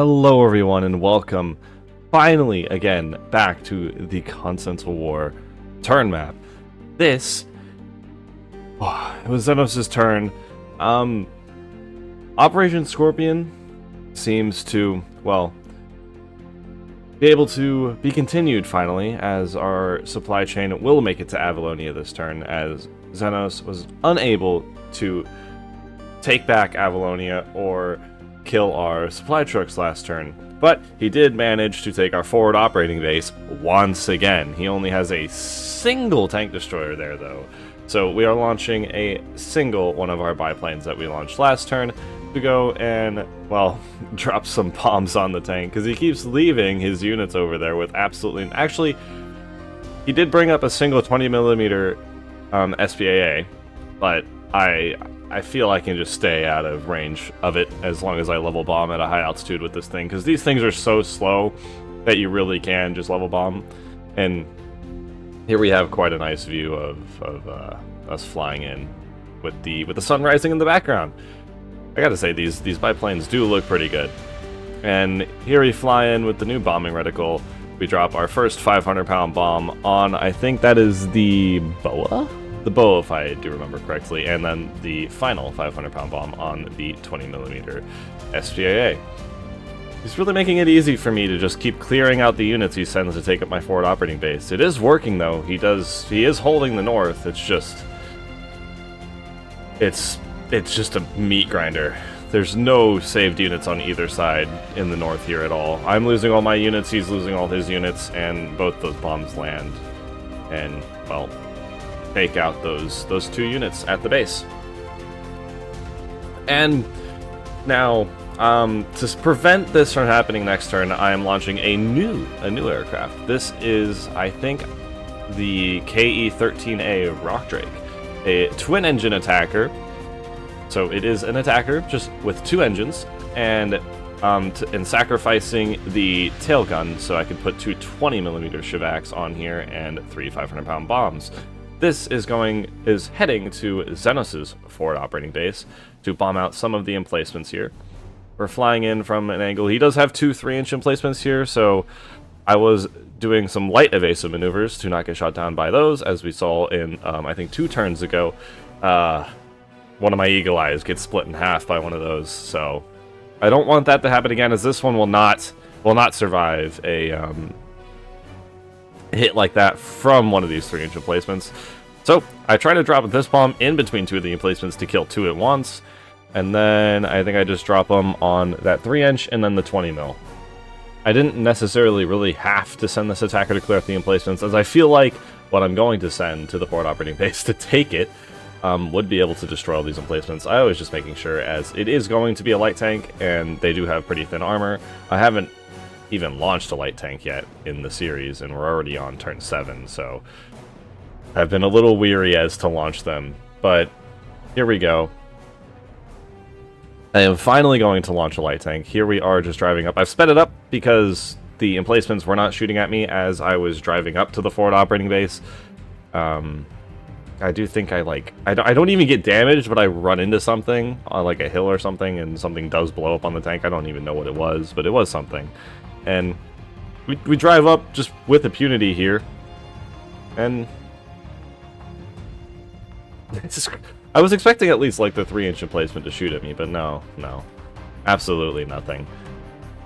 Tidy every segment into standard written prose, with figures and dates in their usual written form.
Hello everyone and welcome finally again back to the Continental War turn map. It was Xenos' turn. Operation Scorpion seems to, well, be able to be continued finally, as our supply chain will make it to Avalonia this turn, as Xenos was unable to take back Avalonia or kill our supply trucks last turn. But he did manage to take our forward operating base once again. He only has a single tank destroyer there though. So we are launching a single one of our biplanes that we launched last turn to go and, well, drop some bombs on the tank, because he keeps leaving his units over there with absolutely... Actually, he did bring up a single 20mm SPAA, but I feel I can just stay out of range of it as long as I level bomb at a high altitude with this thing, because these things are so slow that you really can just level bomb. And here we have quite a nice view of us flying in with the sun rising in the background. I gotta say, these biplanes do look pretty good. And here we fly in with the new bombing reticle. We drop our first 500-pound bomb on, I think that is the BOA? The BOA, if I do remember correctly, and then the final 500-pound bomb on the 20mm SPAA. He's really making it easy for me to just keep clearing out the units he sends to take up my forward operating base. It is working though. He is holding the north. It's just a meat grinder. There's no saved units on either side in the north here at all. I'm losing all my units, he's losing all his units, and both those bombs land and, well, take out those two units at the base. And now, to prevent this from happening next turn, I am launching a new aircraft. This is, I think, the KE-13A Rock Drake, a twin-engine attacker. So it is an attacker just with two engines, and sacrificing the tail gun, so I can put two 20mm Shivaks on here and three 500-pound bombs. This is heading to Xenos' forward operating base to bomb out some of the emplacements here. We're flying in from an angle. He does have two 3-inch emplacements here, so I was doing some light evasive maneuvers to not get shot down by those, as we saw in, I think, 2 turns ago. One of my eagle eyes gets split in half by one of those, so I don't want that to happen again, as this one will not survive a hit like that from one of these 3-inch emplacements. So I try to drop this bomb in between two of the emplacements to kill two at once, and then I think I just drop them on that 3-inch and then the 20mm. I didn't necessarily really have to send this attacker to clear up the emplacements, as I feel like what I'm going to send to the forward operating base to take it would be able to destroy all these emplacements. I was just making sure, as it is going to be a light tank, and they do have pretty thin armor. I haven't even launched a light tank yet in the series, and we're already on turn 7, so I've been a little weary as to launch them. But here we go. I am finally going to launch a light tank. Here we are just driving up. I've sped it up because the emplacements were not shooting at me as I was driving up to the forward operating base. I do think I don't even get damaged, but I run into something on like a hill or something, and something does blow up on the tank. I don't even know what it was, but it was something. And we drive up just with impunity here, and I was expecting at least like the 3-inch emplacement to shoot at me, but no, absolutely nothing.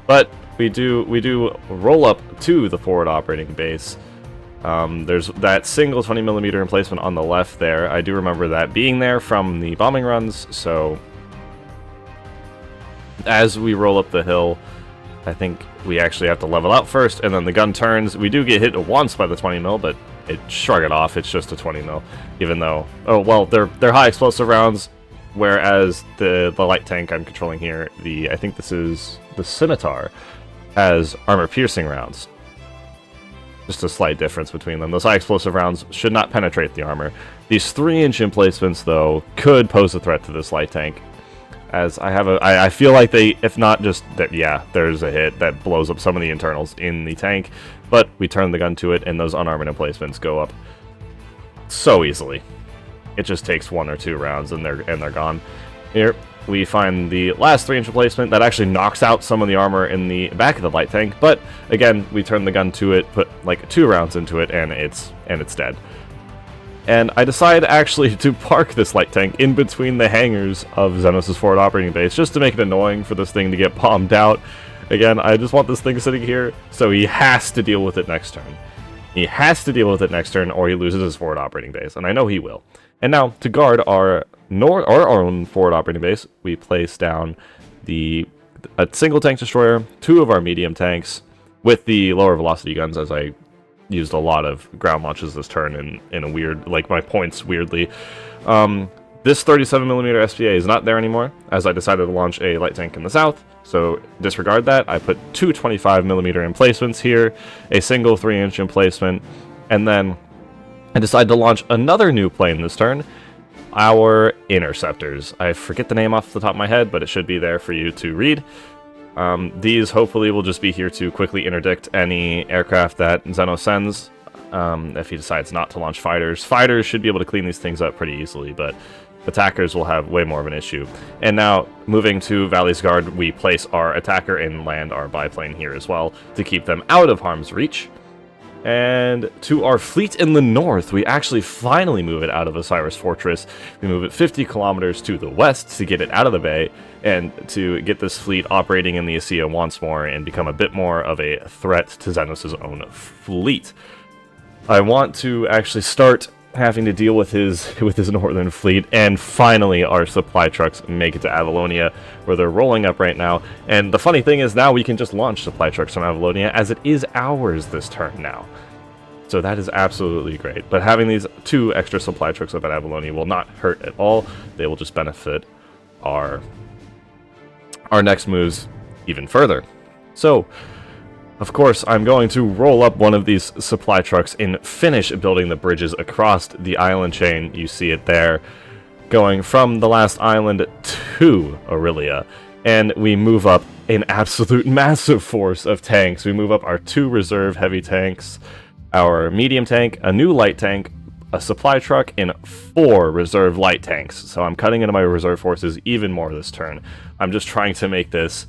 But we do roll up to the forward operating base. There's that single 20mm emplacement on the left there. I do remember that being there from the bombing runs, so as we roll up the hill, I think we actually have to level out first, and then the gun turns. We do get hit once by the 20mm, but shrug it off, it's just a 20mm, even though, oh well, they're high explosive rounds, whereas the light tank I'm controlling here, I think this is the Scimitar, has armor piercing rounds. Just a slight difference between them. Those high explosive rounds should not penetrate the armor. These 3-inch emplacements, though, could pose a threat to this light tank, as I feel like they, if not just that, yeah, there's a hit that blows up some of the internals in the tank, but we turn the gun to it, and those unarmored emplacements go up so easily. It just takes 1 or 2 rounds, and they're gone. Here, we find the last 3-inch replacement that actually knocks out some of the armor in the back of the light tank, but again, we turn the gun to it, put like 2 rounds into it, and it's dead. And I decide actually to park this light tank in between the hangars of Xenos' forward operating base, just to make it annoying for this thing to get bombed out. Again, I just want this thing sitting here, so he has to deal with it next turn. He has to deal with it next turn, or he loses his forward operating base, and I know he will. And now, to guard our own forward operating base, we place down a single tank destroyer, 2 of our medium tanks, with the lower velocity guns, as I used a lot of ground launches this turn in a weird, like my points weirdly. This 37mm SPA is not there anymore, as I decided to launch a light tank in the south, so disregard that. I put 2 25mm emplacements here, a single 3-inch emplacement, and then I decided to launch another new plane this turn, our interceptors. I forget the name off the top of my head, but it should be there for you to read. These hopefully will just be here to quickly interdict any aircraft that Xeno sends, if he decides not to launch fighters. Fighters should be able to clean these things up pretty easily, but attackers will have way more of an issue. And now, moving to Valley's Guard, we place our attacker and land our biplane here as well, to keep them out of harm's reach. And to our fleet in the north, we actually finally move it out of Osiris Fortress. We move it 50 kilometers to the west to get it out of the bay, and to get this fleet operating in the ASEA once more and become a bit more of a threat to Xenos' own fleet. I want to actually start having to deal with his northern fleet, and finally our supply trucks make it to Avalonia, where they're rolling up right now. And the funny thing is, now we can just launch supply trucks from Avalonia, as it is ours this turn now. So that is absolutely great. But having these 2 extra supply trucks up at Avalonia will not hurt at all. They will just benefit our next moves even further. So, of course, I'm going to roll up one of these supply trucks and finish building the bridges across the island chain. You see it there, going from the last island to Aurelia. And we move up an absolute massive force of tanks. We move up our 2 reserve heavy tanks, our medium tank, a new light tank, a supply truck, and 4 reserve light tanks. So I'm cutting into my reserve forces even more this turn. I'm just trying to make this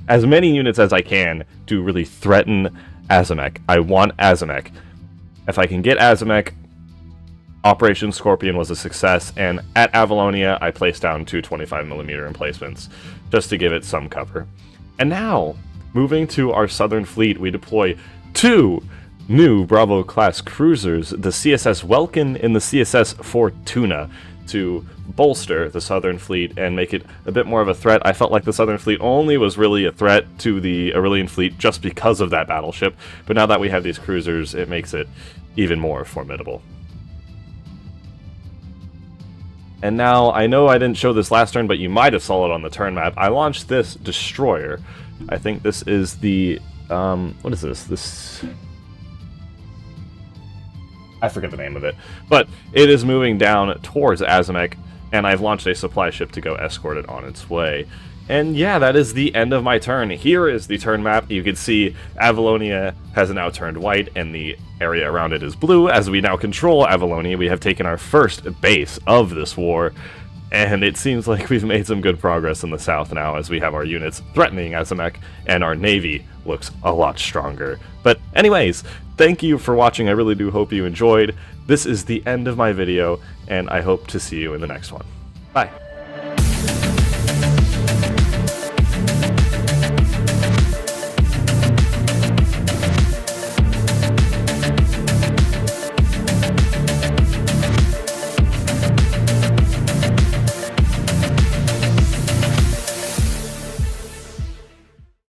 as many units as I can to really threaten Azamek. I want Azamek. If I can get Azamek, Operation Scorpion was a success, and at Avalonia, I placed down 2 25mm emplacements, just to give it some cover. And now, moving to our southern fleet, we deploy 2 new Bravo-class cruisers, the CSS Welkin and the CSS Fortuna, to bolster the southern fleet and make it a bit more of a threat. I felt like the southern fleet only was really a threat to the Aurelian fleet just because of that battleship, but now that we have these cruisers, it makes it even more formidable. And now, I know I didn't show this last turn, but you might have saw it on the turn map. I launched this destroyer. I think this is the, what is this? I forget the name of it, but it is moving down towards Azamek, and I've launched a supply ship to go escort it on its way. And yeah, that is the end of my turn. Here is the turn map. You can see Avalonia has now turned white, and the area around it is blue. As we now control Avalonia, we have taken our first base of this war, and it seems like we've made some good progress in the south now, as we have our units threatening Azamek, and our navy looks a lot stronger. But anyways, thank you for watching. I really do hope you enjoyed. This is the end of my video, and I hope to see you in the next one. Bye.